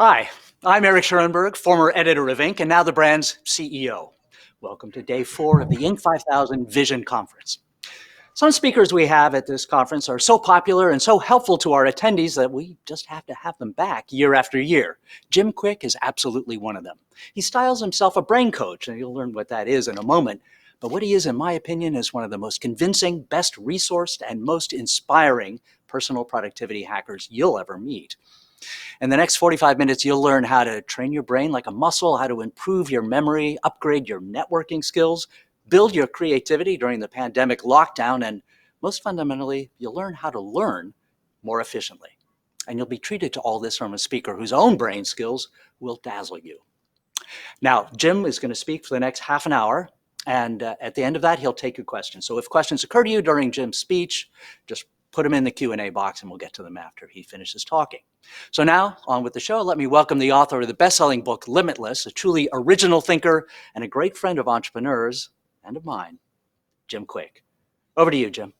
Hi, I'm Eric Schoenberg, former editor of Inc. and now the brand's CEO. Welcome to day 4 of the Inc. 5000 Vision Conference. Some speakers we have at this conference are so popular and so helpful to our attendees that we just have to have them back year after year. Jim Kwik is absolutely one of them. He styles himself a brain coach, and you'll learn what that is in a moment. But what he is, in my opinion, is one of the most convincing, best resourced, and most inspiring personal productivity hackers you'll ever meet. In the next 45 minutes, you'll learn how to train your brain like a muscle, how to improve your memory, upgrade your networking skills, build your creativity during the pandemic lockdown, and most fundamentally, you'll learn how to learn more efficiently. And you'll be treated to all this from a speaker whose own brain skills will dazzle you. Now, Jim is going to speak for the next half an hour, and at the end of that, he'll take your questions. So if questions occur to you during Jim's speech, just put them in the Q&A box and we'll get to them after he finishes talking. So now, on with the show, let me welcome the author of the best-selling book, Limitless, a truly original thinker and a great friend of entrepreneurs and of mine, Jim Kwik. Over to you, Jim.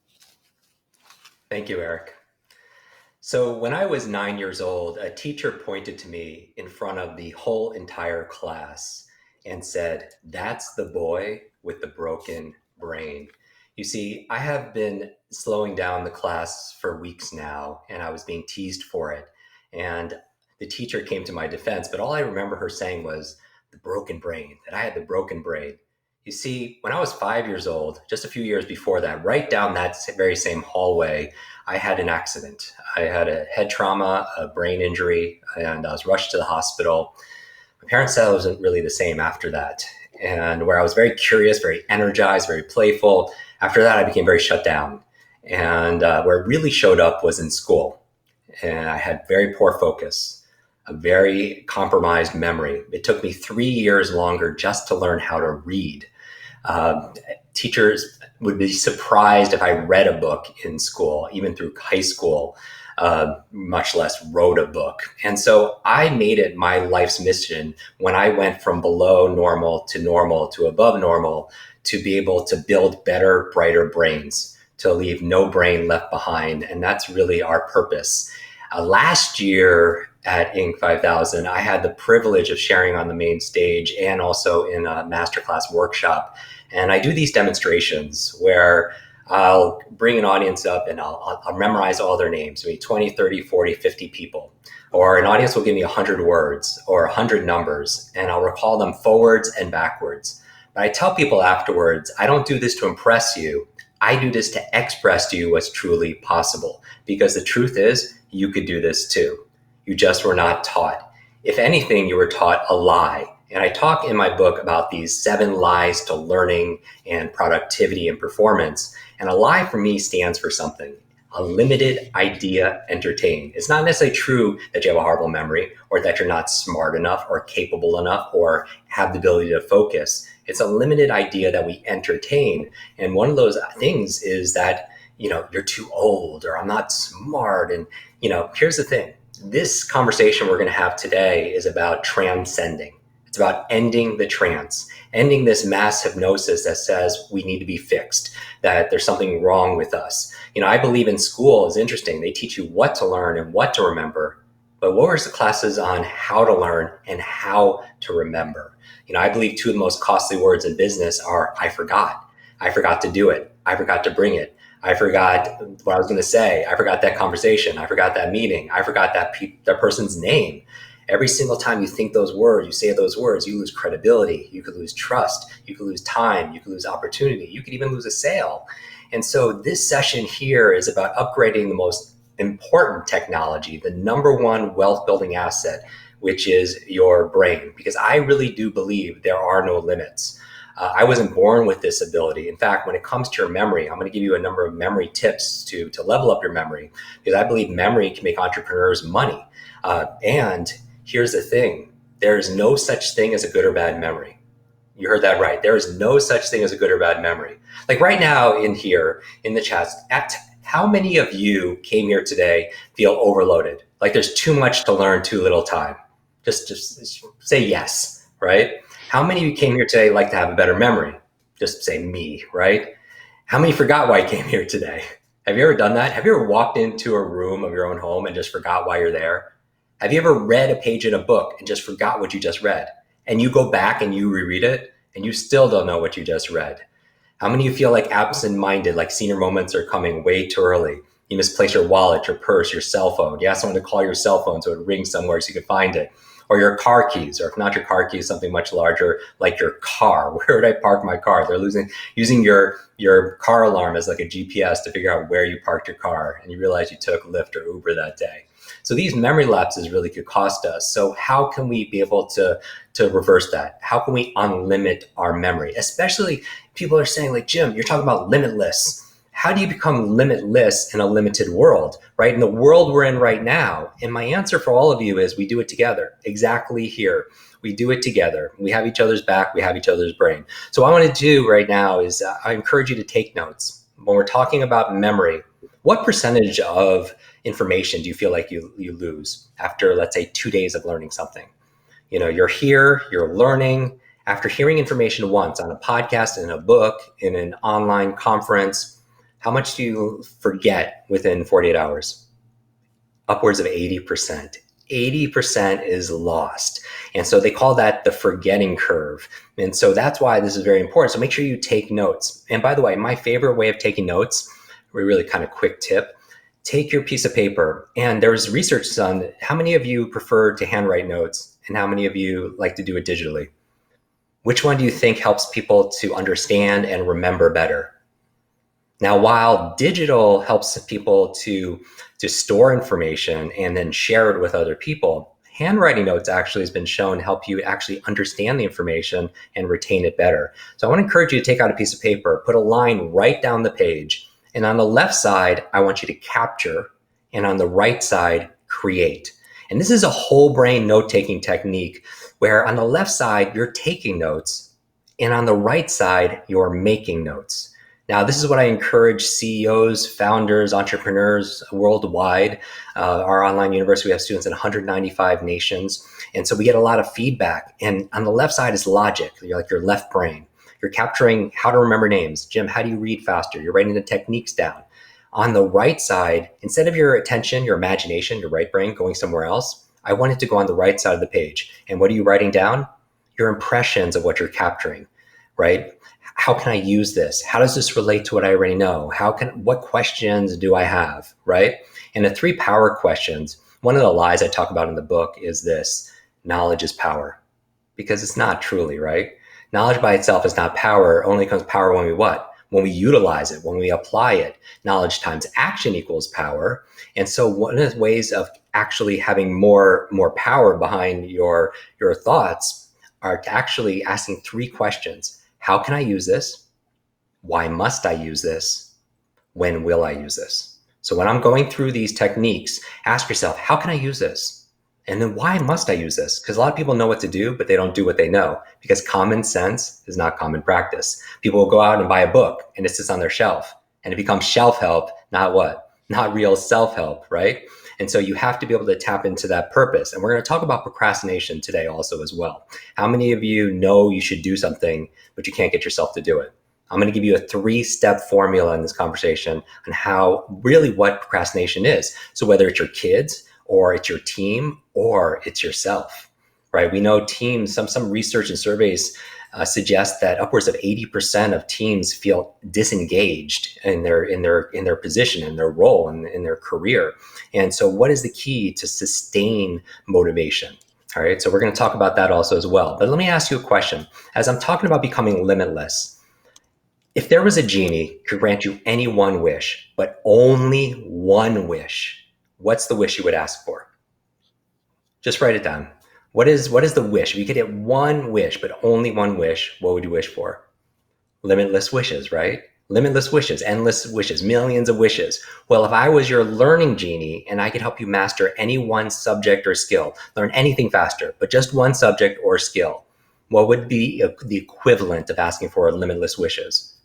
Thank you, Eric. So when I was 9 years old, a teacher pointed to me in front of the whole entire class and said, "That's the boy with the broken brain." You see, I have been slowing down the class for weeks now, and I was being teased for it. And the teacher came to my defense, but all I remember her saying was the broken brain, that I had the broken brain. You see, when I was 5 years old, just a few years before that, right down that very same hallway, I had an accident. I had a head trauma, a brain injury, and I was rushed to the hospital. My parents said I wasn't really the same after that. And where I was very curious, very energized, very playful, after that I became very shut down. And where it really showed up was in school. And I had very poor focus, a very compromised memory. It took me 3 years longer just to learn how to read. Teachers would be surprised if I read a book in school, even through high school, much less wrote a book. And so I made it my life's mission when I went from below normal to above normal to be able to build better, brighter brains, to leave no brain left behind. And that's really our purpose. Last year at Inc. 5000, I had the privilege of sharing on the main stage and also in a masterclass workshop. And I do these demonstrations where I'll bring an audience up and I'll memorize all their names, maybe 20, 30, 40, 50 people. Or an audience will give me 100 words or 100 numbers, and I'll recall them forwards and backwards. But I tell people afterwards, I don't do this to impress you. I do this to express to you what's truly possible. Because the truth is, you could do this too. You just were not taught. If anything, you were taught a lie. And I talk in my book about these 7 lies to learning and productivity and performance. And a lie for me stands for something. A limited idea entertained. It's not necessarily true that you have a horrible memory or that you're not smart enough or capable enough or have the ability to focus. It's a limited idea that we entertain. And one of those things is that, you're too old or I'm not smart. And, here's the thing. This conversation we're going to have today is about transcending. It's about ending the trance, ending this mass hypnosis that says we need to be fixed, that there's something wrong with us. I believe in school is interesting. They teach you what to learn and what to remember. But what was the classes on how to learn and how to remember? I believe 2 of the most costly words in business are I forgot. I forgot to do it. I forgot to bring it. I forgot what I was going to say. I forgot that conversation. I forgot that meeting. I forgot that person's name. Every single time you think those words, you say those words, you lose credibility. You could lose trust. You could lose time. You could lose opportunity. You could even lose a sale. And so this session here is about upgrading the most important technology, the number one wealth building asset, which is your brain. Because I really do believe there are no limits. I wasn't born with this ability. In fact, when it comes to your memory, I'm going to give you a number of memory tips to level up your memory, because I believe memory can make entrepreneurs money. And here's the thing. There is no such thing as a good or bad memory. You heard that right. There is no such thing as a good or bad memory. Like right now in here, in the chats, how many of you came here today feel overloaded? Like there's too much to learn, too little time? Just say yes, right? How many of you came here today like to have a better memory? Just say me, right? How many forgot why you came here today? Have you ever done that? Have you ever walked into a room of your own home and just forgot why you're there? Have you ever read a page in a book and just forgot what you just read? And you go back and you reread it and you still don't know what you just read? How many of you feel like absent-minded, like senior moments are coming way too early? You misplace your wallet, your purse, your cell phone. You ask someone to call your cell phone so it rings somewhere so you can find it. Or your car keys, or if not your car keys, something much larger like your car. Where would I park my car? They're using your car alarm as like a GPS to figure out where you parked your car, and you realize you took Lyft or Uber that day. So these memory lapses really could cost us. So how can we be able to reverse that? How can we unlimit our memory? Especially people are saying like, Jim, you're talking about limitless. How do you become limitless in a limited world, right? In the world we're in right now. And my answer for all of you is we do it together, exactly here. We do it together. We have each other's back. We have each other's brain. So what I want to do right now is I encourage you to take notes. When we're talking about memory, what percentage of information do you feel like you lose after, let's say, 2 days of learning something? You know, you're here, you're learning. After hearing information once on a podcast, in a book, in an online conference, how much do you forget within 48 hours? Upwards of 80%. 80% is lost. And so they call that the forgetting curve. And so that's why this is very important. So make sure you take notes. And by the way, my favorite way of taking notes, a really kind of quick tip, take your piece of paper. And there's research done. How many of you prefer to handwrite notes? And how many of you like to do it digitally? Which one do you think helps people to understand and remember better? Now, while digital helps people to store information and then share it with other people, handwriting notes actually has been shown to help you actually understand the information and retain it better. So I want to encourage you to take out a piece of paper, put a line right down the page, and on the left side, I want you to capture, and on the right side, create. And this is a whole brain note-taking technique where on the left side, you're taking notes, and on the right side, you're making notes. Now, this is what I encourage CEOs, founders, entrepreneurs worldwide. Our online university, we have students in 195 nations. And so we get a lot of feedback. And on the left side is logic. You're like your left brain. You're capturing how to remember names. Jim, how do you read faster? You're writing the techniques down. On the right side, instead of your attention, your imagination, your right brain going somewhere else, I want it to go on the right side of the page. And what are you writing down? Your impressions of what you're capturing, right? How can I use this? How does this relate to what I already know? What questions do I have, right? And the 3 power questions, one of the lies I talk about in the book is this: knowledge is power. Because it's not truly, right? Knowledge by itself is not power. It only becomes power when we what? When we utilize it, when we apply it. Knowledge times action equals power. And so one of the ways of actually having more power behind your thoughts are actually asking 3 questions. How can I use this? Why must I use this? When will I use this? So when I'm going through these techniques, ask yourself, how can I use this? And then why must I use this? Because a lot of people know what to do, but they don't do what they know, because common sense is not common practice. People will go out and buy a book and it sits on their shelf, and it becomes shelf help, not what? Not real self-help, right? And so you have to be able to tap into that purpose. And we're going to talk about procrastination today also as well. How many of you know you should do something, but you can't get yourself to do it? I'm going to give you a 3-step formula in this conversation on how really what procrastination is. So whether it's your kids or it's your team or it's yourself, right? We know teams, some research and surveys suggest that upwards of 80% of teams feel disengaged in their position, in their role, in their career. And so what is the key to sustain motivation? All right, so we're going to talk about that also as well. But let me ask you a question. As I'm talking about becoming limitless, if there was a genie who could grant you any one wish, but only one wish, what's the wish you would ask for? Just write it down. What is the wish? If you could get one wish, but only one wish, what would you wish for? Limitless wishes, right? Limitless wishes, endless wishes, millions of wishes. Well, if I was your learning genie and I could help you master any one subject or skill, learn anything faster, but just one subject or skill, what would be the equivalent of asking for limitless wishes?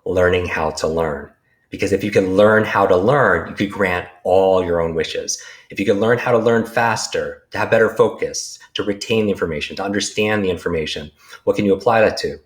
Learning how to learn. Because if you can learn how to learn, you could grant all your own wishes. If you can learn how to learn faster, to have better focus, to retain the information, to understand the information, what can you apply that to?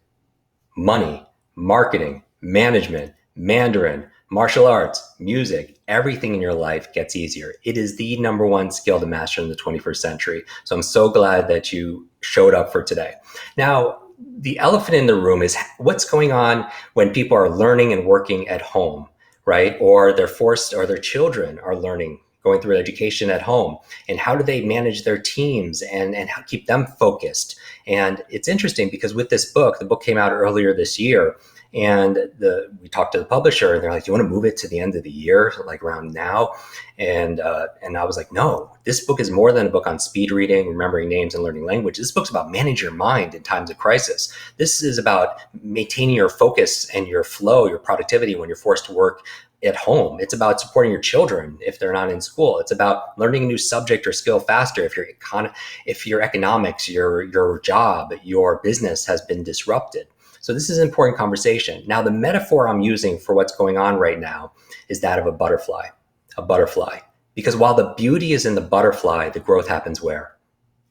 Money, marketing, management, Mandarin, Martial arts, music, everything in your life gets easier. It is the number one skill to master in the 21st century. So I'm so glad that you showed up for today. Now, the elephant in the room is what's going on when people are learning and working at home, right? Or they're forced, or their children are learning, going through education at home. And how do they manage their teams and how keep them focused? And it's interesting because with this book, the book came out earlier this year. And we talked to the publisher, and they're like, "Do you want to move it to the end of the year, like around now?" And I was like, "No, this book is more than a book on speed reading, remembering names, and learning language. This book's about managing your mind in times of crisis. This is about maintaining your focus and your flow, your productivity when you're forced to work at home. It's about supporting your children if they're not in school. It's about learning a new subject or skill faster if your economics, your job, your business has been disrupted." So this is an important conversation. Now, the metaphor I'm using for what's going on right now is that of a butterfly. Because while the beauty is in the butterfly, the growth happens where?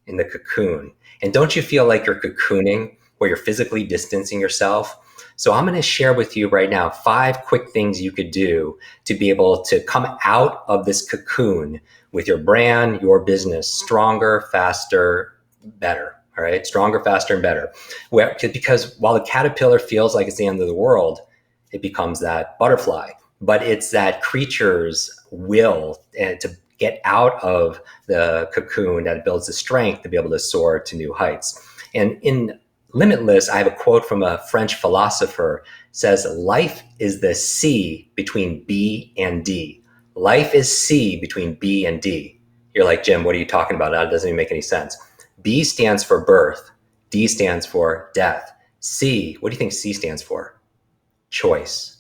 In the cocoon. And don't you feel like you're cocooning, where you're physically distancing yourself? So I'm going to share with you right now 5 quick things you could do to be able to come out of this cocoon with your brand, your business, stronger, faster, better. All right, stronger, faster, and better. Because while the caterpillar feels like it's the end of the world, it becomes that butterfly. But it's that creature's will to get out of the cocoon that builds the strength to be able to soar to new heights. And in Limitless, I have a quote from a French philosopher, says, "Life is the C between B and D." Life is C between B and D. You're like, "Jim, what are you talking about? That doesn't even make any sense." B stands for birth. D stands for death. C, what do you think C stands for? Choice.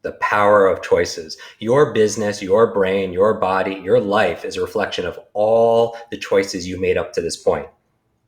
The power of choices. Your business, your brain, your body, your life is a reflection of all the choices you made up to this point.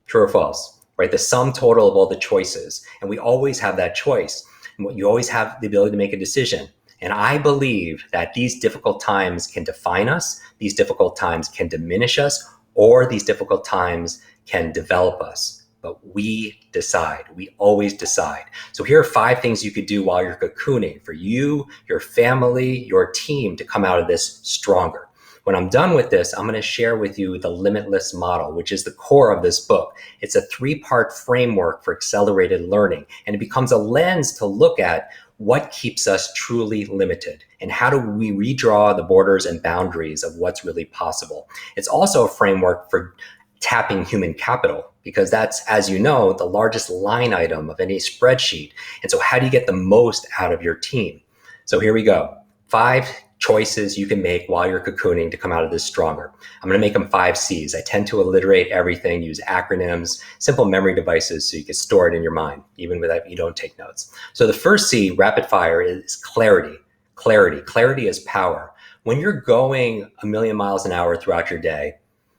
True or false? Right? The sum total of all the choices. And we always have that choice. You always have the ability to make a decision. And I believe that these difficult times can define us. These difficult times can diminish us, or these difficult times can develop us, but we decide. We always decide. So here are 5 things you could do while you're cocooning for you, your family, your team to come out of this stronger. When I'm done with this, I'm going to share with you the Limitless model, which is the core of this book. It's a 3-part framework for accelerated learning, and it becomes a lens to look at what keeps us truly limited and how do we redraw the borders and boundaries of what's really possible. It's also a framework for tapping human capital, because that's, as you know, the largest line item of any spreadsheet. And so how do you get the most out of your team? So here we go. 5 choices you can make while you're cocooning to come out of this stronger. I'm going to make them 5 C's. I tend to alliterate everything, use acronyms, simple memory devices so you can store it in your mind, even if you don't take notes. So the first C, rapid fire, is clarity. Clarity is power. When you're going a million miles an hour throughout your day,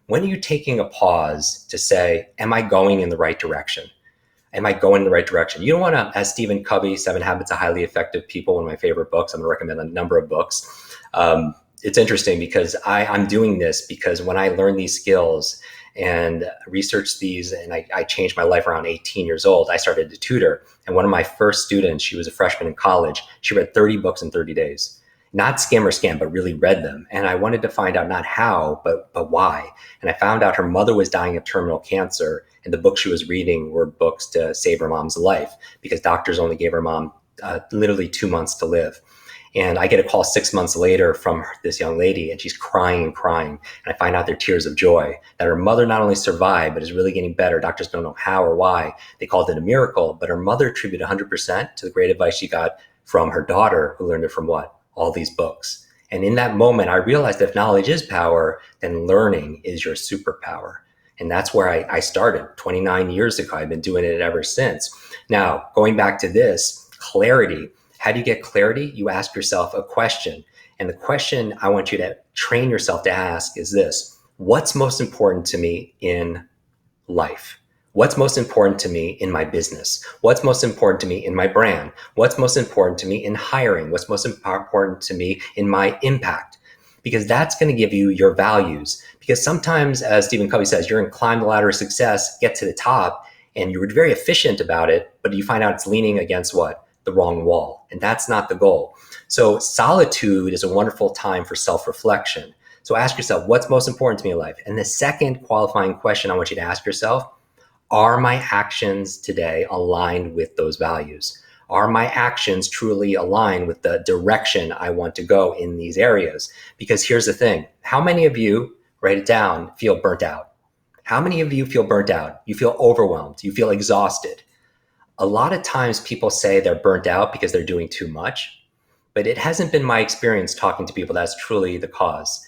when are you taking a pause to say, am I going in the right direction? Am I going in the right direction? You don't want to, as Stephen Covey, 7 Habits of Highly Effective People, one of my favorite books. I'm going to recommend a number of books. It's interesting because I'm doing this because when I learned these skills and researched these, and I changed my life around 18 years old, I started to tutor. And one of my first students, she was a freshman in college. She read 30 books in 30 days. Not skim or scam, but really read them. And I wanted to find out not how, but why. And I found out her mother was dying of terminal cancer, and the books she was reading were books to save her mom's life because doctors only gave her mom literally 2 months to live. And I get a call 6 months later from this young lady, and she's crying. And I find out they're tears of joy that her mother not only survived, but is really getting better. Doctors don't know how or why. They called it a miracle, but her mother attributed 100% to the great advice she got from her daughter, who learned it from what? All these books. And in that moment, I realized if knowledge is power, then learning is your superpower. And that's where I started 29 years ago. I've been doing it ever since. Now, going back to this, clarity. How do you get clarity? You ask yourself a question. And the question I want you to train yourself to ask is this: what's most important to me in life? What's most important to me in my business? What's most important to me in my brand? What's most important to me in hiring? What's most important to me in my impact? Because that's going to give you your values. Because sometimes, as Stephen Covey says, you're going to climb the ladder of success, get to the top, and you're very efficient about it, but you find out it's leaning against what? the wrong wall. And that's not the goal. So solitude is a wonderful time for self-reflection. So ask yourself, what's most important to me in life? And the second qualifying question I want you to ask yourself, are my actions today aligned with those values? Are my actions truly aligned with the direction I want to go in these areas? Because here's the thing, how many of you, write it down, feel burnt out? How many of you feel burnt out? You feel overwhelmed, you feel exhausted. A lot of times people say they're burnt out because they're doing too much, but it hasn't been my experience talking to people that's truly the cause.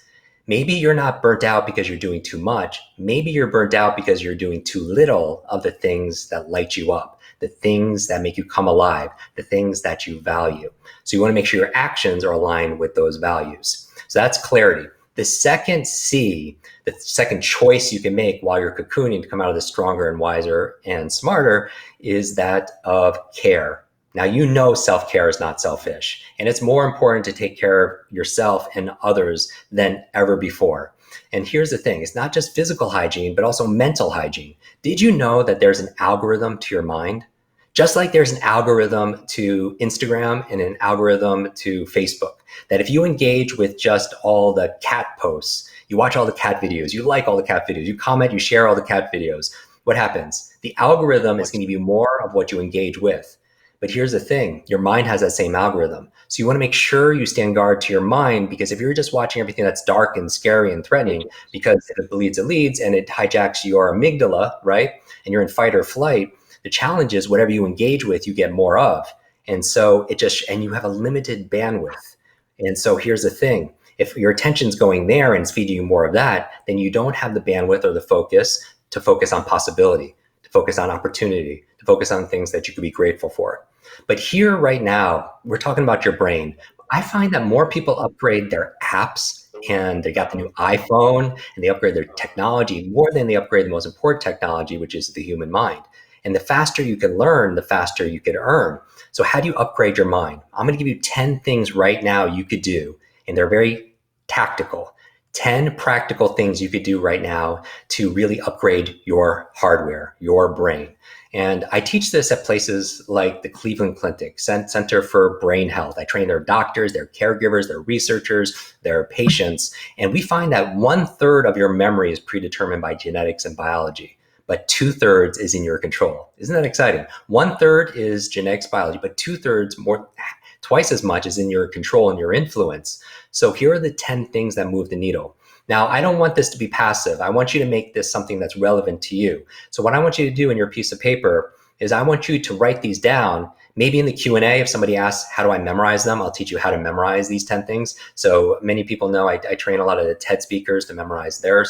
Maybe you're not burnt out because you're doing too much. Maybe you're burnt out because you're doing too little of the things that light you up, the things that make you come alive, the things that you value. So you want to make sure your actions are aligned with those values. So that's clarity. The second C, the second choice you can make while you're cocooning to come out of this stronger and wiser and smarter, is that of care. Now, you know self-care is not selfish, and it's more important to take care of yourself and others than ever before. And here's the thing, it's not just physical hygiene, but also mental hygiene. Did you know that there's an algorithm to your mind? Just like there's an algorithm to Instagram and an algorithm to Facebook, that if you engage with just all the cat posts, you watch all the cat videos, you like all the cat videos, you comment, you share all the cat videos, what happens? The algorithm is going to give you more of what you engage with. But here's the thing, your mind has that same algorithm. So you want to make sure you stand guard to your mind, because if you're just watching everything that's dark and scary and threatening, because if it bleeds, it leads, and it hijacks your amygdala, right? And you're in fight or flight, the challenge is whatever you engage with, you get more of. And so and you have a limited bandwidth. And so here's the thing, if your attention's going there and it's feeding you more of that, then you don't have the bandwidth or the focus to focus on possibility, to focus on opportunity, to focus on things that you could be grateful for. But here right now, we're talking about your brain. I find that more people upgrade their apps and they got the new iPhone and they upgrade their technology more than they upgrade the most important technology, which is the human mind. And the faster you can learn, the faster you could earn. So how do you upgrade your mind? I'm going to give you 10 things right now you could do, and they're very tactical. 10 practical things you could do right now to really upgrade your hardware, your brain. And I teach this at places like the Cleveland Clinic, Center for Brain Health. I train their doctors, their caregivers, their researchers, their patients. And we find that 1/3 of your memory is predetermined by genetics and biology, but 2/3 is in your control. Isn't that exciting? 1/3 is genetics, biology, but 2/3, twice as much, is in your control and your influence. So here are the 10 things that move the needle. Now, I don't want this to be passive. I want you to make this something that's relevant to you. So what I want you to do in your piece of paper is I want you to write these down. Maybe in the Q&A, if somebody asks, how do I memorize them? I'll teach you how to memorize these 10 things. So many people know I train a lot of the TED speakers to memorize their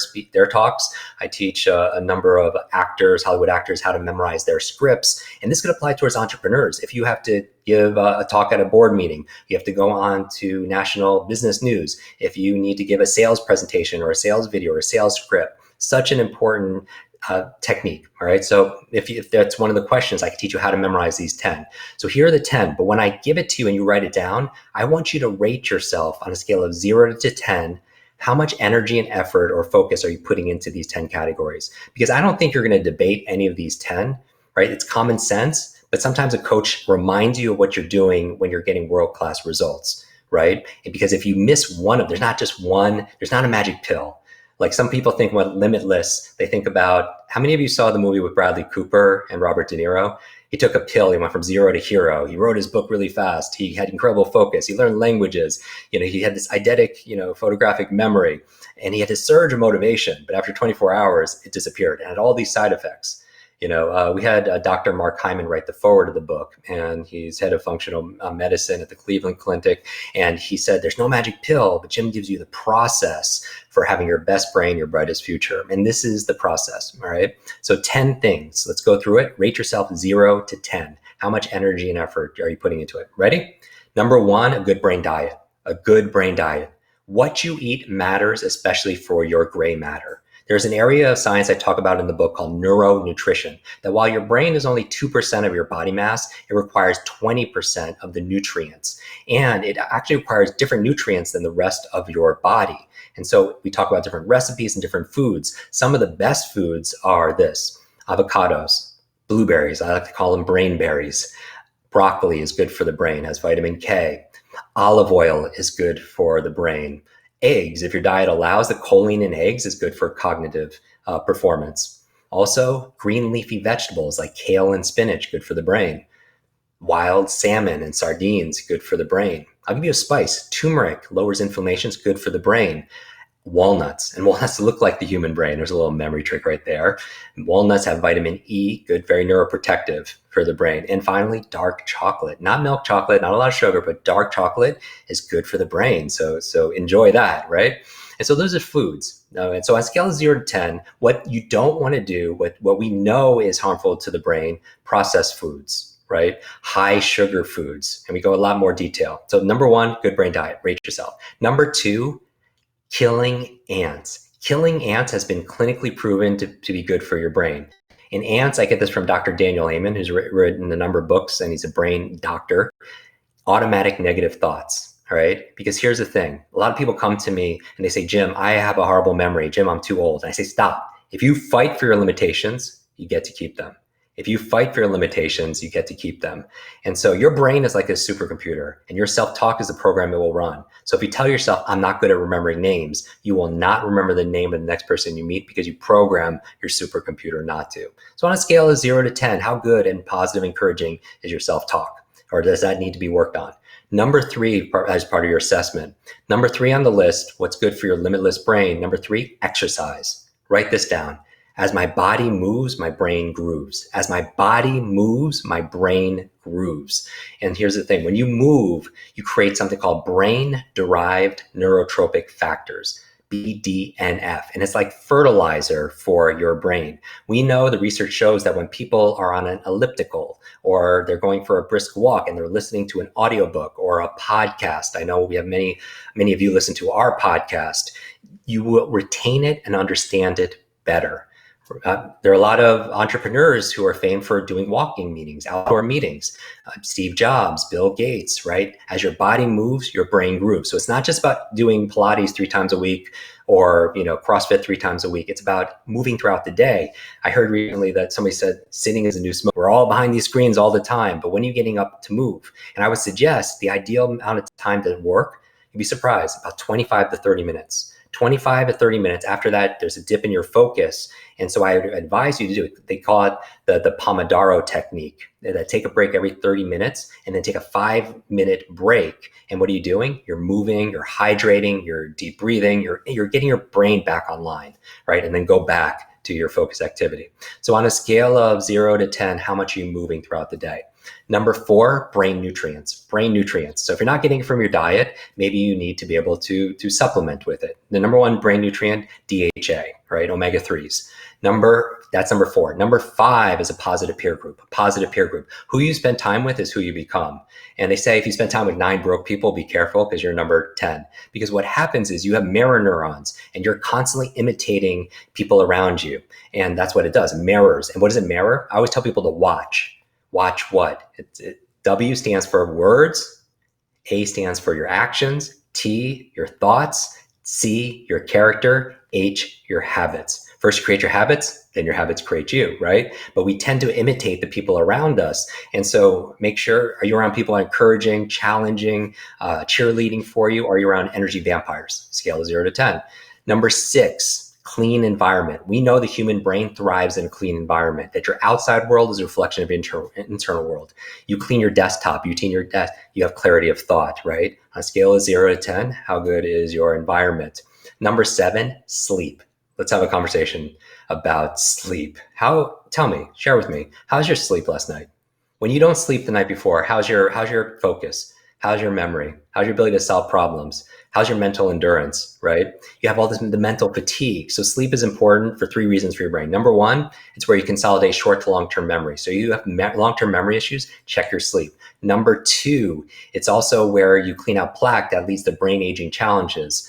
talks. I teach a number of actors, Hollywood actors, how to memorize their scripts. And this could apply towards entrepreneurs. If you have to give a talk at a board meeting, you have to go on to national business news. If you need to give a sales presentation or a sales video or a sales script, such an important technique. All right. So if that's one of the questions, I can teach you how to memorize these 10. So here are the 10. But when I give it to you and you write it down, I want you to rate yourself on a scale of 0 to 10. How much energy and effort or focus are you putting into these 10 categories? Because I don't think you're going to debate any of these 10, right? It's common sense, but sometimes a coach reminds you of what you're doing when you're getting world-class results, right? And because if you miss one there's not just one, there's not a magic pill. Like some people think about Limitless, they think about, how many of you saw the movie with Bradley Cooper and Robert De Niro? He took a pill, he went from 0 to hero. He wrote his book really fast. He had incredible focus. He learned languages. He had this eidetic, photographic memory, and he had this surge of motivation. But after 24 hours, it disappeared and had all these side effects. We had Dr. Mark Hyman write the foreword of the book, and he's head of functional medicine at the Cleveland Clinic. And he said, there's no magic pill, but Jim gives you the process for having your best brain, your brightest future. And this is the process. All right. So 10 things. Let's go through it. Rate yourself 0 to 10. How much energy and effort are you putting into it? Ready? Number 1, a good brain diet. A good brain diet. What you eat matters, especially for your gray matter. There's an area of science I talk about in the book called neuronutrition, that while your brain is only 2% of your body mass, it requires 20% of the nutrients. And it actually requires different nutrients than the rest of your body. And so we talk about different recipes and different foods. Some of the best foods are this: avocados, blueberries, I like to call them brain berries, Broccoli is good for the brain, has vitamin K. Olive oil is good for the brain. Eggs, if your diet allows, the choline in eggs is good for cognitive performance. Also, green leafy vegetables like kale and spinach, good for the brain. Wild salmon and sardines, good for the brain. I'll give you a spice. Turmeric lowers inflammation, is good for the brain. Walnuts, and walnuts look like the human brain. There's a little memory trick right there. Walnuts have vitamin E, good, very neuroprotective for the brain. And finally, dark chocolate, not milk chocolate, not a lot of sugar, but dark chocolate is good for the brain. So enjoy that, right? And so those are foods. And so on a scale of 0 to 10, what you don't want to do, what we know is harmful to the brain, processed foods, right? High sugar foods. And we go a lot more detail. So number 1, good brain diet, rate yourself. Number 2, killing ants. Killing ants has been clinically proven to be good for your brain. In ants, I get this from Dr. Daniel Amen, who's written a number of books, and he's a brain doctor. Automatic negative thoughts, all right? Because here's the thing. A lot of people come to me and they say, Jim, I have a horrible memory. Jim, I'm too old. And I say, stop. If you fight for your limitations, you get to keep them. If you fight for your limitations, you get to keep them. And so your brain is like a supercomputer, and your self-talk is the program it will run. So if you tell yourself, I'm not good at remembering names, you will not remember the name of the next person you meet because you program your supercomputer not to. So on a scale of 0 to 10, how good and positive, encouraging is your self-talk? Or does that need to be worked on? Number 3, as part of your assessment. Number 3 on the list, what's good for your limitless brain? Number 3, exercise. Write this down. As my body moves, my brain grooves. As my body moves, my brain grooves. And here's the thing. When you move, you create something called brain-derived neurotropic factors, BDNF. And it's like fertilizer for your brain. We know the research shows that when people are on an elliptical or they're going for a brisk walk and they're listening to an audiobook or a podcast, I know we have many of you listen to our podcast, you will retain it and understand it better. There are a lot of entrepreneurs who are famed for doing walking meetings, outdoor meetings. Steve Jobs, Bill Gates, right? As your body moves, your brain grooves. So it's not just about doing Pilates 3 times a week or CrossFit 3 times a week. It's about moving throughout the day. I heard recently that somebody said sitting is a new smoke. We're all behind these screens all the time, but when are you getting up to move? And I would suggest the ideal amount of time to work, you'd be surprised, about 25 to 30 minutes. 25 to 30 minutes. After that, there's a dip in your focus. And so I would advise you to do it. They call it the Pomodoro technique. Take a break every 30 minutes and then take a 5-minute break. And what are you doing? You're moving, you're hydrating, you're deep breathing, you're getting your brain back online, right? And then go back to your focus activity. So on a scale of 0 to 10, how much are you moving throughout the day? Number 4, brain nutrients. Brain nutrients. So if you're not getting it from your diet, maybe you need to be able to supplement with it. The number 1 brain nutrient, DHA, right? Omega-3s. That's number 4. Number 5 is a positive peer group. A positive peer group. Who you spend time with is who you become. And they say if you spend time with 9 broke people, be careful because you're number 10. Because what happens is you have mirror neurons and you're constantly imitating people around you. And that's what it does. It mirrors. And what does it mirror? I always tell people to watch. Watch what? W stands for words, A stands for your actions, T, your thoughts, C, your character, H, your habits. First, you create your habits, then your habits create you, right? But we tend to imitate the people around us. And so make sure, are you around people encouraging, challenging, cheerleading for you? Or are you around energy vampires? Scale of 0 to 10. Number 6, clean environment. We know the human brain thrives in a clean environment, that your outside world is a reflection of internal world. You clean your desktop, you clean your desk, you have clarity of thought, right? On a scale of 0 to 10, how good is your environment? Number 7, sleep. Let's have a conversation about sleep. Tell me, share with me, how's your sleep last night? When you don't sleep the night before, how's your focus? How's your memory? How's your ability to solve problems? How's your mental endurance, right? You have all this, the mental fatigue. So sleep is important for 3 reasons for your brain. Number 1, it's where you consolidate short to long-term memory. So you have long-term memory issues, check your sleep. Number 2, it's also where you clean out plaque that leads to brain aging challenges.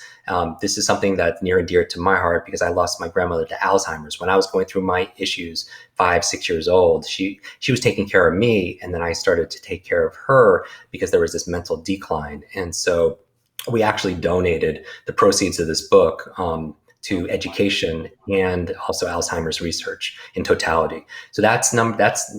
This is something that's near and dear to my heart because I lost my grandmother to Alzheimer's. When I was going through my issues, 5, 6 years old, she was taking care of me, and then I started to take care of her because there was this mental decline. And so we actually donated the proceeds of this book to education and also Alzheimer's research in totality. So that's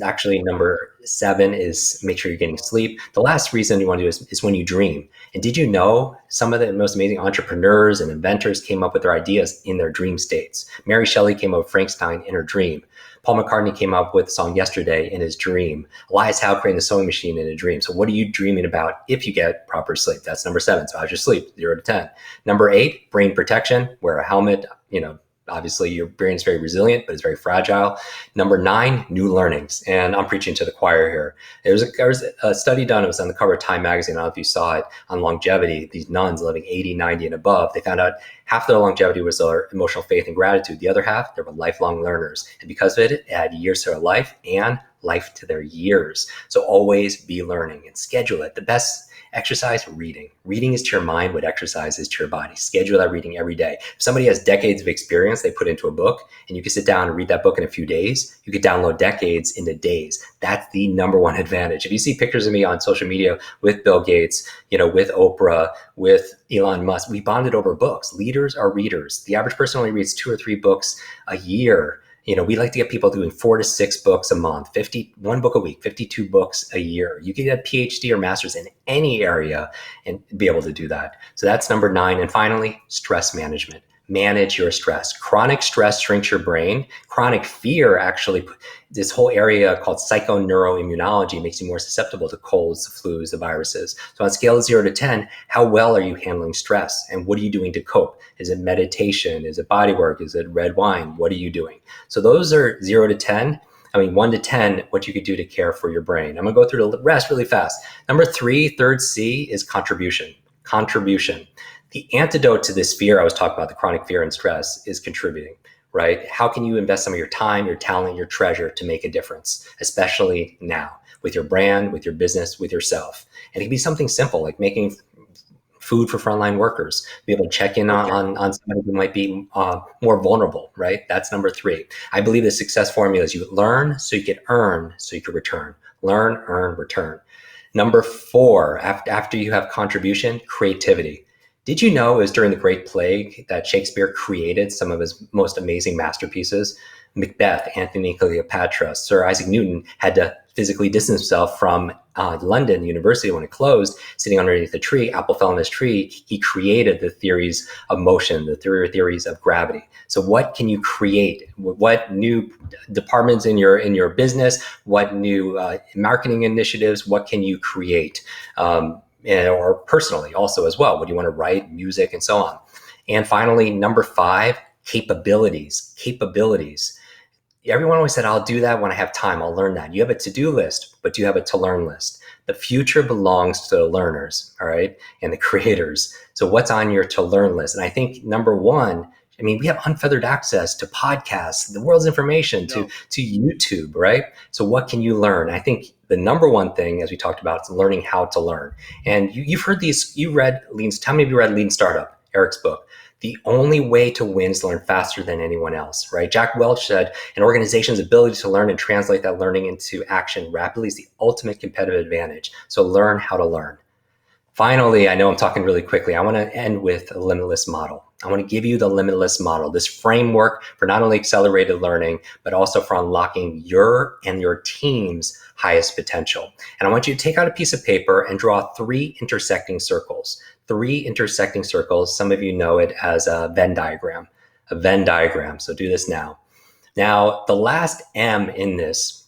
actually number 7 is make sure you're getting sleep. The last reason you want to do is when you dream. And did you know some of the most amazing entrepreneurs and inventors came up with their ideas in their dream states? Mary Shelley came up with Frankenstein in her dream. Paul McCartney came up with the song Yesterday in his dream. Elias Howe created the sewing machine in a dream. So what are you dreaming about if you get proper sleep? That's number 7. So how's your sleep? 0 to 10. Number 8, brain protection. Wear a helmet. Obviously your brain is very resilient, but it's very fragile. Number 9, new learnings. And I'm preaching to the choir here. There was a study done. It was on the cover of Time magazine. I don't know if you saw it, on longevity. These nuns living 80, 90 and above. They found out half their longevity was their emotional faith and gratitude. The other half, they were lifelong learners. And because of it, it added years to their life and life to their years. So always be learning and schedule it. The best exercise, reading. Reading is to your mind what exercise is to your body. Schedule that reading every day. If somebody has decades of experience, they put into a book, and you can sit down and read that book in a few days. You could download decades into days. That's the number one advantage. If you see pictures of me on social media with Bill Gates, with Oprah, with Elon Musk, we bonded over books. Leaders are readers. The average person only reads 2 or 3 books a year. We like to get people doing 4 to 6 books a month, 1 book a week, 52 books a year. You can get a PhD or master's in any area and be able to do that. So that's number 9. And finally, stress management. Manage your stress. Chronic stress shrinks your brain. Chronic fear, actually, this whole area called psychoneuroimmunology makes you more susceptible to colds, the flus, the viruses. So on a scale of 0 to 10, how well are you handling stress? And what are you doing to cope? Is it meditation? Is it body work? Is it red wine? What are you doing? So those are 0 to 10. 1 to 10, what you could do to care for your brain. I'm going to go through the rest really fast. Number 3, third C, is contribution. Contribution. The antidote to this fear I was talking about, the chronic fear and stress, is contributing, right? How can you invest some of your time, your talent, your treasure to make a difference, especially now, with your brand, with your business, with yourself? And it can be something simple, like making food for frontline workers, be able to check in on somebody who might be more vulnerable, right? That's number 3. I believe the success formula is you learn so you can earn so you can return. Learn, earn, return. Number 4, after you have contribution, creativity. Did you know it was during the Great Plague that Shakespeare created some of his most amazing masterpieces? Macbeth, Antony Cleopatra, Sir Isaac Newton had to physically distance himself from London University when it closed, sitting underneath a tree. Apple fell on this tree. He created the theories of motion, the theories of gravity. So what can you create? What new departments in your business? What new marketing initiatives? What can you create? Or personally also as well. What do you want to write, music, and so on? And finally, number 5, capabilities. Everyone always said, I'll do that when I have time. I'll learn that. You have a to-do list, but you have a to-learn list. The future belongs to the learners, all right, and the creators. So what's on your to-learn list? And I think number 1, we have unfeathered access to podcasts, the world's information, to YouTube, right? So what can you learn? I think the number 1 thing, as we talked about, is learning how to learn. And you've heard these, how many of you read Lean Startup, Eric's book? The only way to win is to learn faster than anyone else, right? Jack Welch said, an organization's ability to learn and translate that learning into action rapidly is the ultimate competitive advantage. So learn how to learn. Finally, I know I'm talking really quickly. I want to end with a limitless model. I want to give you the limitless model, this framework for not only accelerated learning, but also for unlocking your and your team's highest potential. And I want you to take out a piece of paper and draw 3 intersecting circles. 3 intersecting circles. Some of you know it as a Venn diagram. So do this now. Now, the last M in this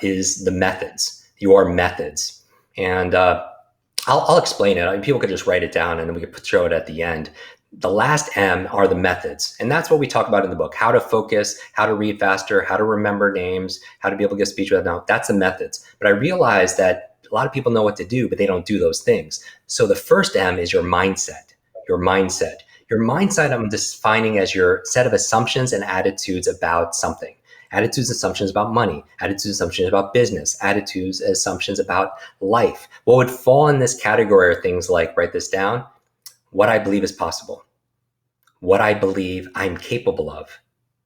is the methods, your methods. And I'll explain it. People could just write it down and then we could show it at the end. The last M are the methods. And that's what we talk about in the book, how to focus, how to read faster, how to remember names, how to be able to get speech without now. That's the methods. But I realized that a lot of people know what to do, but they don't do those things. So the first M is your mindset, Your mindset I'm defining as your set of assumptions and attitudes about something. Attitudes, assumptions about money, attitudes, assumptions about business, attitudes, assumptions about life. What would fall in this category are things like, write this down, what I believe is possible, what I believe I'm capable of,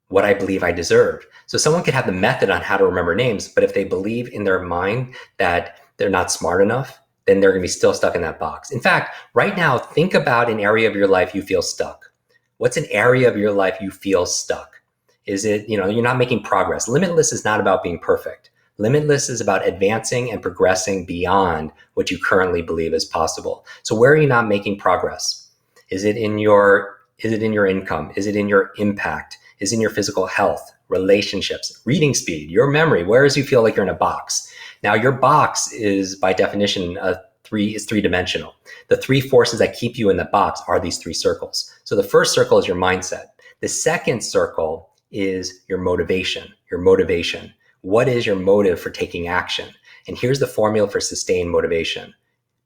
what I believe I deserve. So someone could have the method on how to remember names, but if they believe in their mind that they're not smart enough, then they're going to be still stuck in that box. In fact, right now, think about an area of your life you feel stuck. What's an area of your life you feel stuck? Is it, you're not making progress? Limitless is not about being perfect. Limitless is about advancing and progressing beyond what you currently believe is possible. So where are you not making progress? Is it in your income? Is it in your impact? Is it in your physical health, relationships, reading speed, your memory? Where does you feel like you're in a box? Now your box is by definition three-dimensional. The three forces that keep you in the box are these three circles. So the first circle is your mindset. The second circle is your motivation. What is your motive for taking action? And here's the formula for sustained motivation.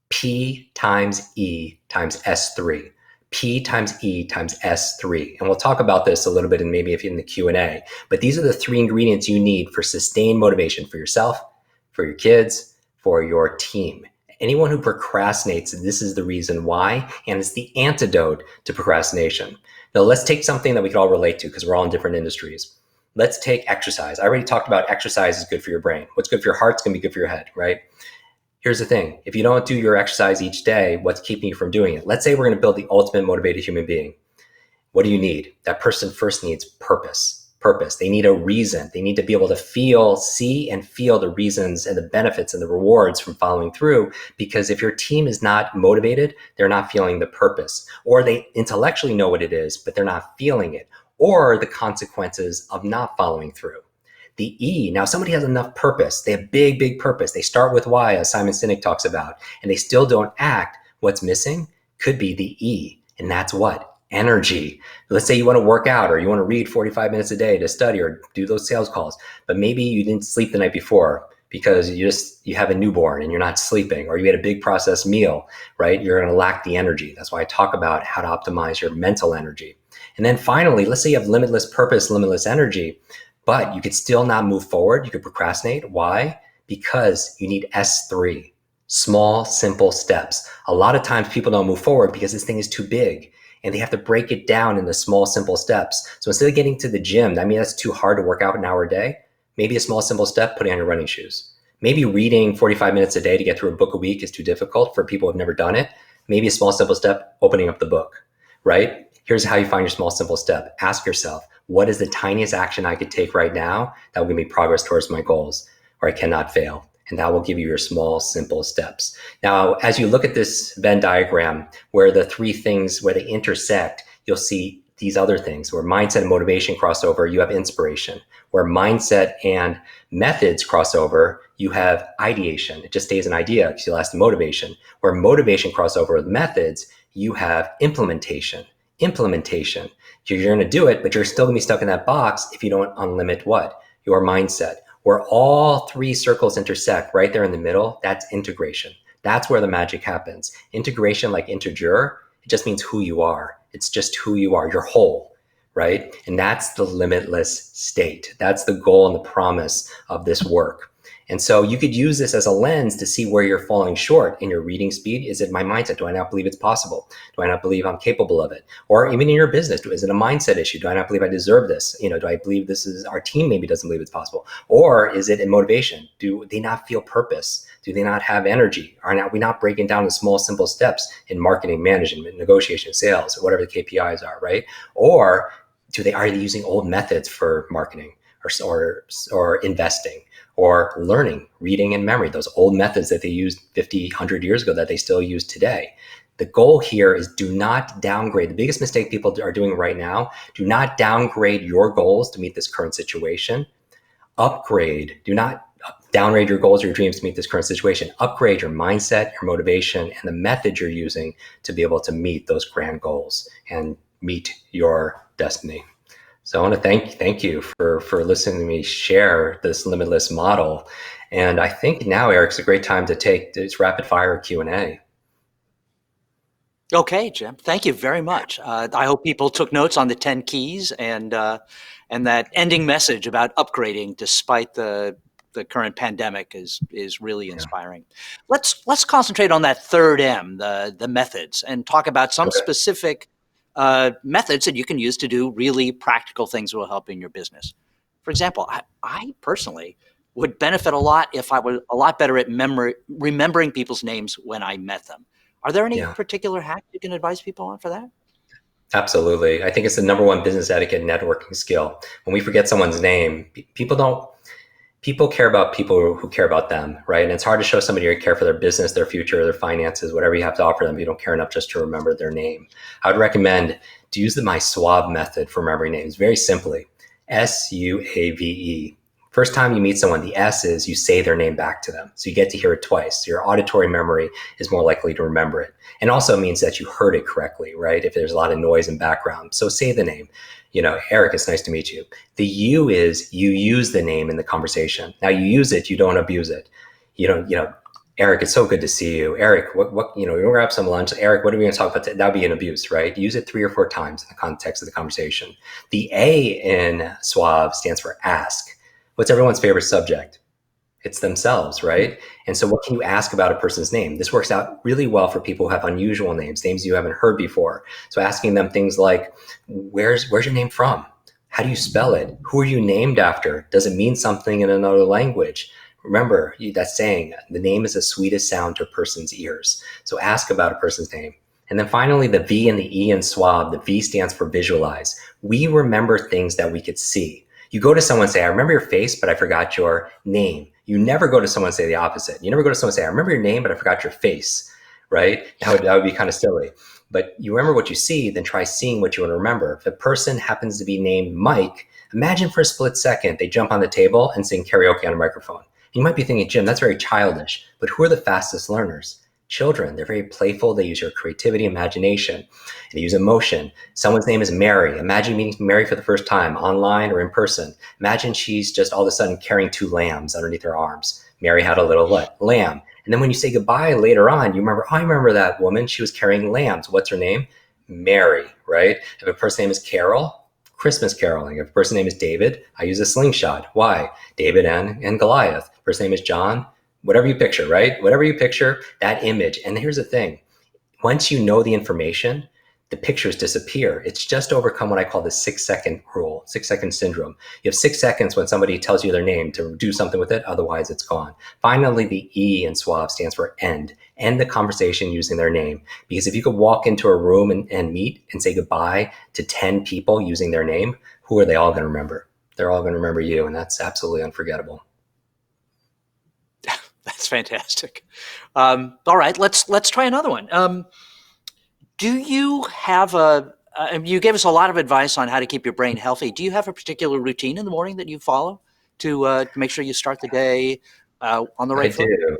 P times E times S3. P times E times S3. And we'll talk about this a little bit in maybe if in the Q&A. But these are the three ingredients you need for sustained motivation for yourself, for your kids, for your team. Anyone who procrastinates, this is the reason why, and it's the antidote to procrastination. Now let's take something that we can all relate to because we're all in different industries. Let's take exercise. I already talked about exercise is good for your brain. What's good for your heart is going to be good for your head, right? Here's the thing. If you don't do your exercise each day, what's keeping you from doing it? Let's say we're going to build the ultimate motivated human being. What do you need? That person first needs purpose. They need a reason. They need to be able to see and feel the reasons and the benefits and the rewards from following through. Because if your team is not motivated, they're not feeling the purpose, or they intellectually know what it is, but they're not feeling it, or the consequences of not following through. The E, now somebody has enough purpose. They have big purpose. They start with why, as Simon Sinek talks about, and they still don't act. What's missing could be the E, and that's what? Energy. Let's say you want to work out or you want to read 45 minutes a day to study or do those sales calls, but maybe you didn't sleep the night before because you have a newborn and you're not sleeping, or you had a big processed meal, right? You're going to lack the energy. That's why I talk about how to optimize your mental energy. And then finally, let's say you have limitless purpose, limitless energy, but you could still not move forward. You could procrastinate. Why? Because you need S3, small, simple steps. A lot of times people don't move forward because this thing is too big and they have to break it down into small, simple steps. So instead of getting to the gym, I mean, that's too hard to work out an hour a day. Maybe a small, simple step, putting on your running shoes. Maybe reading 45 minutes a day to get through a book a week is too difficult for people who have never done it. Maybe a small, simple step, opening up the book, right? Here's how you find your small, simple step. Ask yourself, what is the tiniest action I could take right now that will give me progress towards my goals, or I cannot fail? And that will give you your small, simple steps. Now, as you look at this Venn diagram where the three things, where they intersect, you'll see these other things. Where mindset and motivation cross over, you have inspiration. Where mindset and methods cross over, you have ideation. It just stays an idea because you'll ask the motivation. Where motivation cross over with methods, you have implementation. You're going to do it, but you're still going to be stuck in that box if you don't unlimit what? Your mindset. Where all three circles intersect right there in the middle, that's integration. That's where the magic happens. Integration, like integer, it just means who you are. It's just who you are. You're whole, right? And that's the limitless state. That's the goal and the promise of this work. And so you could use this as a lens to see where you're falling short in your reading speed. Is it my mindset? Do I not believe it's possible? Do I not believe I'm capable of it? Or even in your business, is it a mindset issue? Do I not believe I deserve this? Do I believe this is, our team maybe doesn't believe it's possible? Or is it in motivation? Do they not feel purpose? Do they not have energy? Are we not breaking down the small, simple steps in marketing, management, negotiation, sales, whatever the KPIs are, right? Or are they using old methods for marketing or investing? Or learning, reading and memory, those old methods that they used 50, 100 years ago that they still use today. The goal here is do not downgrade. The biggest mistake people are doing right now, do not downgrade your goals to meet this current situation. Upgrade. Do not downgrade your goals or your dreams to meet this current situation. Upgrade your mindset, your motivation, and the method you're using to be able to meet those grand goals and meet your destiny. So I want to thank you for listening to me share this limitless model. And I think now, Eric's a great time to take this rapid fire Q&A. Okay, Jim. Thank you very much. I hope people took notes on the 10 keys and that ending message about upgrading despite the current pandemic is really inspiring. Yeah. Let's concentrate on that third M, the methods, and talk about some specific methods that you can use to do really practical things that will help in your business. For example, I personally would benefit a lot if I was a lot better at remembering people's names when I met them. Are there any particular hacks you can advise people on for that? Absolutely. I think it's the number one business etiquette networking skill. When we forget someone's name, people don't, People care about people who care about them, right? And it's hard to show somebody you care for their business, their future, their finances, whatever you have to offer them. You don't care enough just to remember their name. I would recommend to use my SWAV method for remembering names very simply. SUAVE. First time you meet someone, the S is you say their name back to them. So you get to hear it twice. So your auditory memory is more likely to remember it. And also means that you heard it correctly, right? If there's a lot of noise in background. So say the name. Eric, it's nice to meet you. The U is you use the name in the conversation. Now you use it, you don't abuse it. Eric, it's so good to see you. Eric, we're going to grab some lunch. Eric, what are we going to talk about today? That'd be an abuse, right? Use it 3 or 4 times in the context of the conversation. The A in SWAV stands for ask. What's everyone's favorite subject? It's themselves, right? And so what can you ask about a person's name? This works out really well for people who have unusual names you haven't heard before. So asking them things like, where's your name from? How do you spell it? Who are you named after? Does it mean something in another language? Remember that saying, the name is the sweetest sound to a person's ears. So ask about a person's name. And then finally, the V and the E in SWAB, the V stands for visualize. We remember things that we could see. You go to someone and say, I remember your face, but I forgot your name. You never go to someone and say the opposite. You never go to someone and say, I remember your name, but I forgot your face, right? That would be kind of silly. But you remember what you see, then try seeing what you want to remember. If a person happens to be named Mike, imagine for a split second, they jump on the table and sing karaoke on a microphone. You might be thinking, Jim, that's very childish, but who are the fastest learners? Children. They're very playful. They use your creativity, imagination. They use emotion. Someone's name is Mary. Imagine meeting Mary for the first time, online or in person. Imagine she's just all of a sudden carrying 2 lambs underneath her arms. Mary had a little lamb. And then when you say goodbye later on, you remember, I remember that woman. She was carrying lambs. What's her name? Mary, right? If a person's name is Carol, Christmas caroling. If a person's name is David, I use a slingshot. Why? David and Goliath. Person's name is John. Whatever you picture, right? Whatever you picture, that image. And here's the thing. Once you know the information, the pictures disappear. It's just overcome what I call the 6-second rule, 6-second syndrome. You have 6 seconds when somebody tells you their name to do something with it. Otherwise, it's gone. Finally, the E in SWAB stands for end. End the conversation using their name. Because if you could walk into a room and meet and say goodbye to 10 people using their name, who are they all going to remember? They're all going to remember you. And that's absolutely unforgettable. That's fantastic. All right, let's try another one. Do you have you gave us a lot of advice on how to keep your brain healthy. Do you have a particular routine in the morning that you follow to make sure you start the day on the right foot? I do.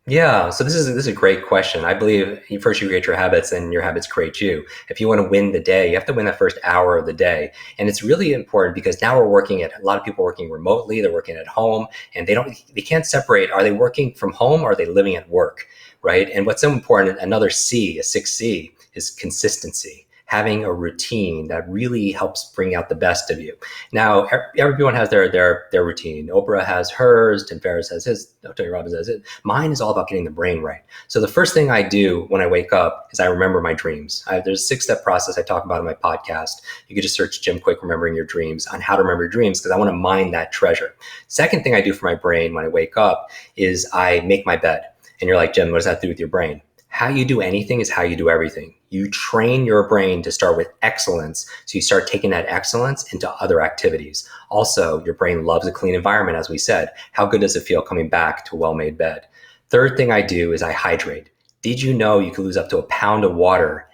Yeah, so this is a great question. I believe first you create your habits and your habits create you. If you want to win the day, you have to win that first hour of the day. And it's really important because now a lot of people working remotely, they're working at home, and they can't separate, are they working from home or are they living at work, right? And what's so important, another C, a 6C, is consistency. Having a routine that really helps bring out the best of you. Now, everyone has their routine. Oprah has hers, Tim Ferriss has his, Tony Robbins has it. Mine is all about getting the brain right. So the first thing I do when I wake up is I remember my dreams. There's a 6-step process I talk about in my podcast. You could just search Jim Kwik Remembering Your Dreams on how to remember your dreams because I want to mine that treasure. Second thing I do for my brain when I wake up is I make my bed. And you're like, Jim, what does that do with your brain? How you do anything is how you do everything. You train your brain to start with excellence. So you start taking that excellence into other activities. Also, your brain loves a clean environment, as we said. How good does it feel coming back to a well-made bed? Third thing I do is I hydrate. Did you know you could lose up to 1 pound of water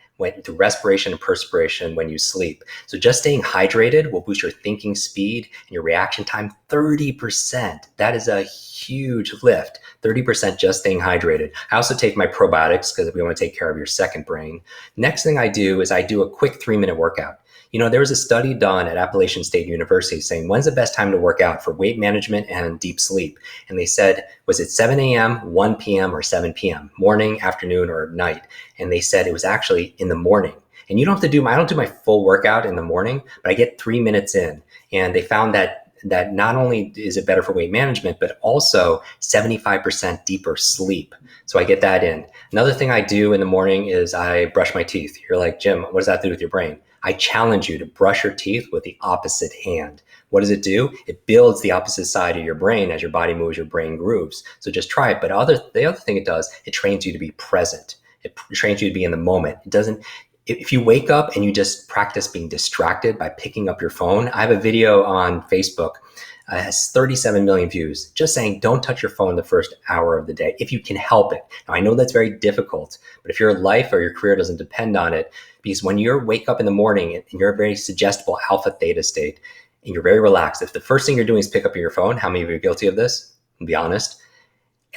through respiration and perspiration when you sleep? So just staying hydrated will boost your thinking speed and your reaction time 30%. That is a huge lift. 30% just staying hydrated. I also take my probiotics because we want to take care of your second brain. Next thing I do is I do a quick 3-minute workout. There was a study done at Appalachian State University saying, when's the best time to work out for weight management and deep sleep? And they said, was it 7 a.m., 1 p.m., or 7 p.m., morning, afternoon, or night? And they said it was actually in the morning. And you don't have to I don't do my full workout in the morning, but I get 3 minutes in. And they found that not only is it better for weight management, but also 75% deeper sleep. So I get that in. Another thing I do in the morning is I brush my teeth. You're like, Jim, what does that do with your brain? I challenge you to brush your teeth with the opposite hand. What does it do? It builds the opposite side of your brain. As your body moves, your brain grooves. So just try it. But the other thing it does, it trains you to be present. It trains you to be in the moment. If you wake up and you just practice being distracted by picking up your phone, I have a video on Facebook has 37 million views, just saying don't touch your phone the first hour of the day if you can help it. Now, I know that's very difficult, but if your life or your career doesn't depend on it, because when you wake up in the morning and you're a very suggestible alpha theta state and you're very relaxed, if the first thing you're doing is pick up your phone, how many of you are guilty of this? Be honest.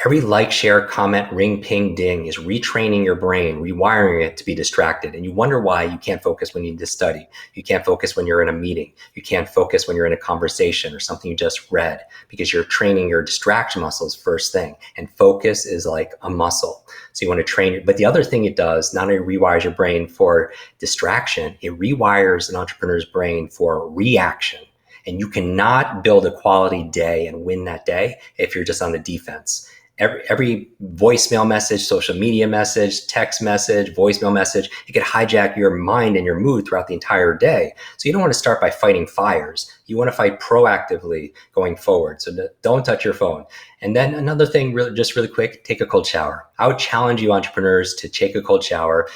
Every like, share, comment, ring, ping, ding is retraining your brain, rewiring it to be distracted. And you wonder why you can't focus when you need to study. You can't focus when you're in a meeting. You can't focus when you're in a conversation or something you just read, because you're training your distraction muscles first thing. And focus is like a muscle. So you want to train it. But the other thing it does, not only rewires your brain for distraction, it rewires an entrepreneur's brain for reaction. And you cannot build a quality day and win that day if you're just on the defense. Every voicemail message, social media message, text message, voicemail message, it could hijack your mind and your mood throughout the entire day. So you don't want to start by fighting fires. You want to fight proactively going forward. So don't touch your phone. And then another thing, really quick, take a cold shower. I would challenge you entrepreneurs to take a cold shower.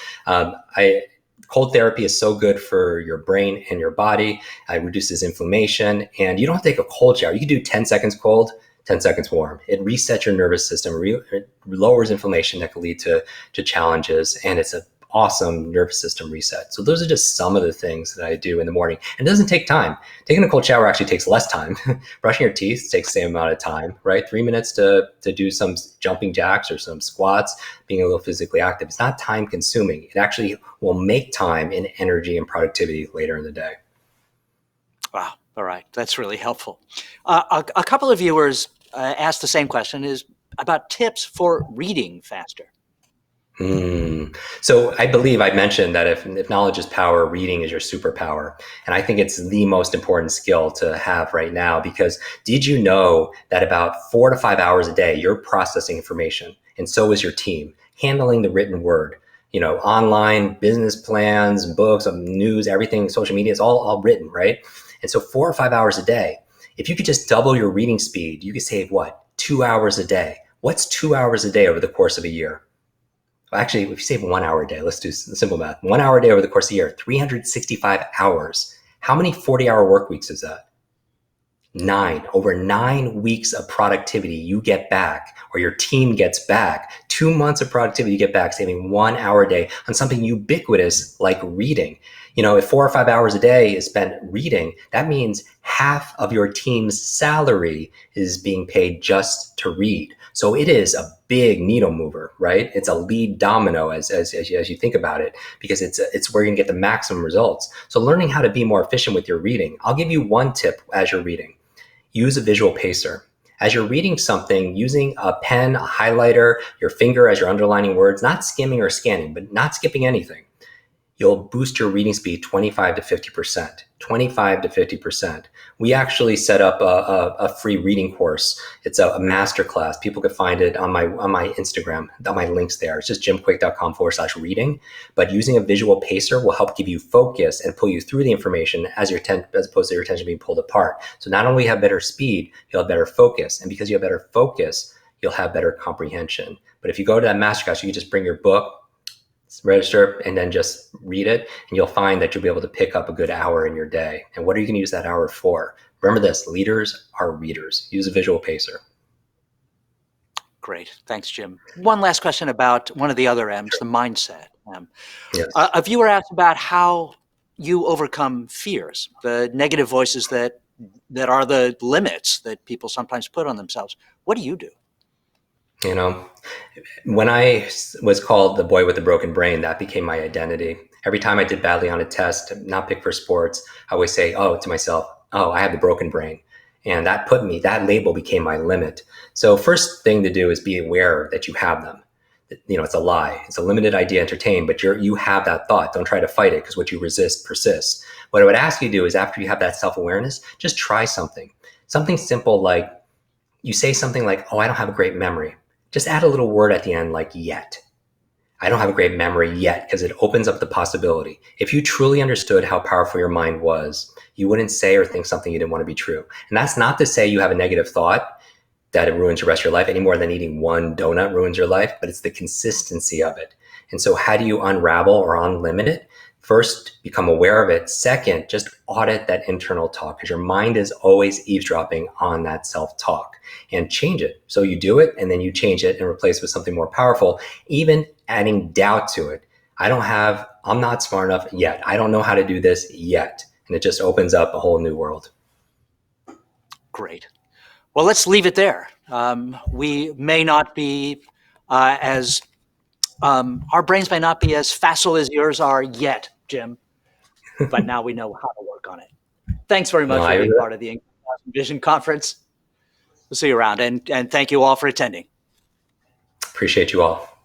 Cold therapy is so good for your brain and your body. It reduces inflammation, and you don't have to take a cold shower. You can do 10 seconds cold, 10 seconds warm. It resets your nervous system, it lowers inflammation that can lead to challenges, and it's an awesome nervous system reset. So those are just some of the things that I do in the morning. And it doesn't take time. Taking a cold shower actually takes less time. Brushing your teeth takes the same amount of time, right? 3 minutes to do some jumping jacks or some squats, being a little physically active. It's not time consuming. It actually will make time in energy and productivity later in the day. Wow. All right. That's really helpful. A couple of viewers asked the same question, is about tips for reading faster. So I believe I mentioned that if knowledge is power, reading is your superpower. And I think it's the most important skill to have right now, because did you know that about 4 to 5 hours a day, you're processing information, and so is your team, handling the written word, online business plans, books, news, everything, social media, it's all written, right? And so 4 or 5 hours a day, if you could just double your reading speed, you could save what? 2 hours a day. What's 2 hours a day over the course of a year? Well, actually, if you save 1 hour a day, let's do simple math. 1 hour a day over the course of a year, 365 hours. How many 40-hour work weeks is that? 9. Over 9 weeks of productivity you get back, or your team gets back. 2 months of productivity you get back, saving 1 hour a day on something ubiquitous like reading. If 4 or 5 hours a day is spent reading, that means half of your team's salary is being paid just to read. So it is a big needle mover, right? It's a lead domino as you think about it, because it's where you can get the maximum results. So learning how to be more efficient with your reading. I'll give you one tip as you're reading. Use a visual pacer. As you're reading something, using a pen, a highlighter, your finger as you're underlining words, not skimming or scanning, but not skipping anything, you'll boost your reading speed 25 to 50%. 25 to 50%. We actually set up a free reading course. It's a masterclass. People can find it on my Instagram, on my links there. It's just jimkwik.com/reading. But using a visual pacer will help give you focus and pull you through the information as opposed to your attention being pulled apart. So not only have better speed, you'll have better focus. And because you have better focus, you'll have better comprehension. But if you go to that masterclass, you can just bring your book, register, and then just read it, and you'll find that you'll be able to pick up a good hour in your day. And what are you going to use that hour for? Remember this: leaders are readers. Use a visual pacer. Great. Thanks, Jim. One last question about one of the other M's, Sure. the mindset. Yes. A viewer asked about how you overcome fears, the negative voices that are the limits that people sometimes put on themselves. What do you do? When I was called the boy with the broken brain, that became my identity. Every time I did badly on a test, not picked for sports, I always say, to myself, I have the broken brain. And that label became my limit. So first thing to do is be aware that you have them. It's a lie. It's a limited idea entertained, but you have that thought. Don't try to fight it, because what you resist persists. What I would ask you to do is, after you have that self-awareness, just try something. Something simple, like you say something like, I don't have a great memory. Just add a little word at the end, like yet. I don't have a great memory yet, because it opens up the possibility. If you truly understood how powerful your mind was, you wouldn't say or think something you didn't want to be true. And that's not to say you have a negative thought that it ruins the rest of your life any more than eating one donut ruins your life, but it's the consistency of it. And so how do you unravel or unlimit it? First, become aware of it. Second, just audit that internal talk, because your mind is always eavesdropping on that self-talk, and change it. So you do it and then you change it and replace it with something more powerful, even adding doubt to it. I'm not smart enough yet. I don't know how to do this yet. And it just opens up a whole new world. Great. Well, let's leave it there. We may not be our brains may not be as facile as yours are yet, Jim, but now we know how to work on it. Thanks very No, much for I being part of the Vision Conference. We'll see you around, and thank you all for attending. appreciate you all.